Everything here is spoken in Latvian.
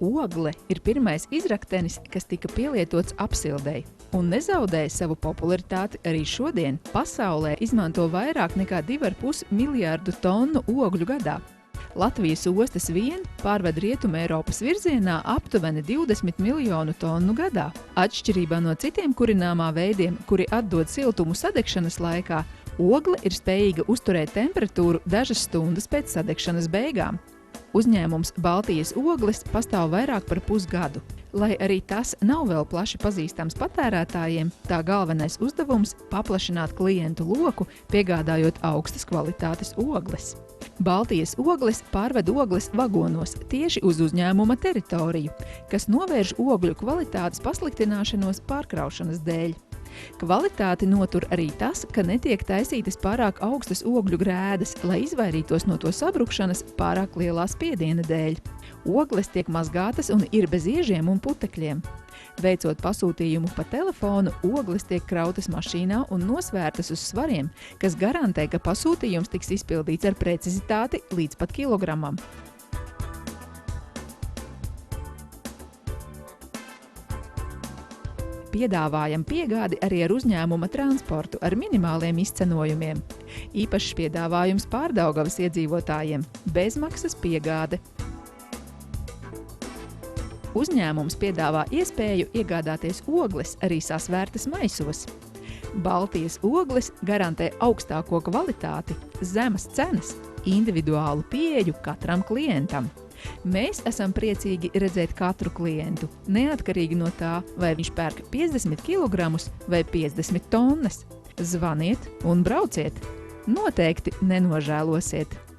Ogle ir pirmais izraktenis, kas tika pielietots apsildei, un nezaudēja savu popularitāti arī šodien. Pasaulē izmanto vairāk nekā 2,5 miljārdu tonu ogļu gadā. Latvijas ostas vien pārved Rietumu Eiropas virzienā aptuveni 20 miljonu tonu gadā. Atšķirībā no citiem kurināmā veidiem, kuri atdod siltumu sadegšanas laikā, ogle ir spējīga uzturēt temperatūru dažas stundas pēc sadegšanas beigām. Uzņēmums Baltijas ogles pastāv vairāk par pusgadu. Lai arī tas nav vēl plaši pazīstams patērētājiem, tā galvenais uzdevums – paplašināt klientu loku, piegādājot augstas kvalitātes ogles. Baltijas ogles pārved ogles vagonos tieši uz uzņēmuma teritoriju, kas novērš ogļu kvalitātes pasliktināšanos pārkraušanas dēļ. Kvalitāti notur arī tas, ka netiek taisītas pārāk augstas ogļu grēdas, lai izvairītos no to sabrukšanas pārāk lielā spiediena dēļ. Ogles tiek mazgātas un ir bez iežiem un putekļiem. Veicot pasūtījumu pa telefonu, ogles tiek krautas mašīnā un nosvērtas uz svariem, kas garantē, ka pasūtījums tiks izpildīts ar precizitāti līdz pat kilogramam. Piedāvājam piegādi arī ar uzņēmuma transportu ar minimāliem izcenojumiem. Īpašs piedāvājums Pārdaugavas iedzīvotājiem – bezmaksas piegāde. Uzņēmums piedāvā iespēju iegādāties ogles arī sasvērtas maisos. Baltijas ogles garantē augstāko kvalitāti, zemas cenas, individuālu pieeju katram klientam. Mēs esam priecīgi redzēt katru klientu, neatkarīgi no tā, vai viņš pērk 50 kg vai 50 tonnas. Zvaniet un brauciet! Noteikti nenožēlosiet!